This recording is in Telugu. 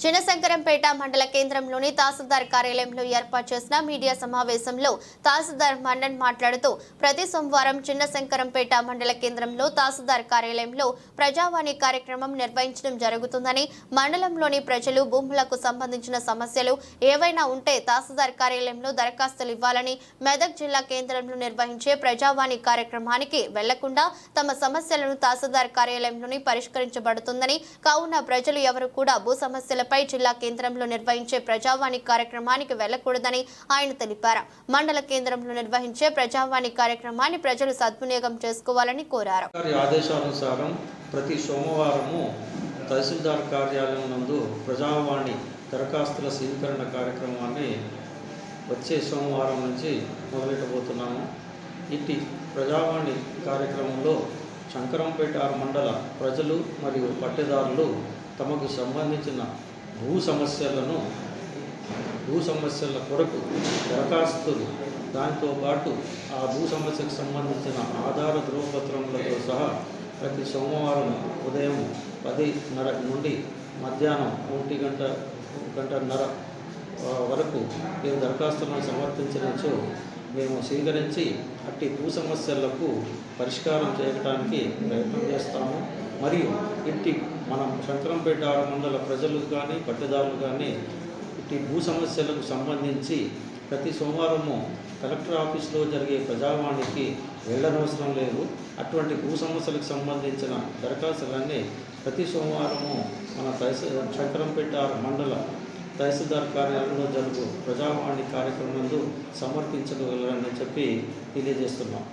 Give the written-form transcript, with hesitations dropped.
చినశంకరంపేట మండల కేంద్రంలోని తహసీల్దార్ కార్యాలయంలో ఏర్పాటు చేసిన మీడియా సమావేశంలో తహసీల్దార్ మండన్ మాట్లాడుతూ ప్రతి సోమవారం చినశంకరంపేట మండల కేంద్రంలో తహసీల్దార్ కార్యాలయంలో ప్రజావాణి కార్యక్రమం నిర్వహించడం జరుగుతుందని, మండలంలోని ప్రజలు భూములకు సంబంధించిన సమస్యలు ఏవైనా ఉంటే తహసీల్దార్ కార్యాలయంలో దరఖాస్తులు ఇవ్వాలని, మెదక్ జిల్లా కేంద్రంలో నిర్వహించే ప్రజావాణి కార్యక్రమానికి వెళ్లకుండా తమ సమస్యలను తహసీల్దార్ కార్యాలయంలోని పరిష్కరించబడుతుందని, కావున ప్రజలు ఎవరు కూడా భూ సమస్యల జిల్లా కేంద్రంలో నిర్వహించే ప్రజావాణి కార్యక్రమానికి వెళ్లకూడదని ఆయన తెలిపారు. మండల కేంద్రంలో నిర్వహించే ప్రజావాణి కార్యక్రమాన్ని ప్రజలు సద్వినియోగం చేసుకోవాలని కోరారు. ఆదేశానుసారం ప్రతి సోమవారము తహసీల్దార్ కార్యాలయం నందు ప్రజావాణి దరఖాస్తుల స్వీకరణ కార్యక్రమాన్ని వచ్చే సోమవారం నుంచి మొదలెట్టబోతున్నాము. ఇట్టి ప్రజావాణి కార్యక్రమంలో శంకరంపేట మండల ప్రజలు మరియు పట్టేదారులు తమకు సంబంధించిన భూ సమస్యల కొరకు దరఖాస్తులు, దాంతో పాటు ఆ భూ సమస్యకు సంబంధించిన ఆధార ధృవపత్రములతో సహా ప్రతి సోమవారం ఉదయం 10:30 నుండి మధ్యాహ్నం 1:30 వరకు మేము దరఖాస్తులను సమర్పించవచ్చు. మేము స్వీకరించి అట్టి భూ సమస్యలకు పరిష్కారం చేయడానికి ప్రయత్నం చేస్తాము. మరియు ఇంటి మనం శంకరంపేట మండల ప్రజలు కానీ పట్టేదారులు కానీ ఇట్టి భూ సమస్యలకు సంబంధించి ప్రతి సోమవారము కలెక్టర్ ఆఫీస్లో జరిగే ప్రజావాణికి వెళ్ళనవసరం లేదు. అటువంటి భూ సమస్యలకు సంబంధించిన దరఖాస్తులన్నీ ప్రతి సోమవారము మన శంకరంపేట మండల తహసీల్దార్ కార్యాలయంలో జరుగు ప్రజావాణి కార్యక్రమం నందు సమర్పించగలరని చెప్పి తెలియజేస్తున్నాం.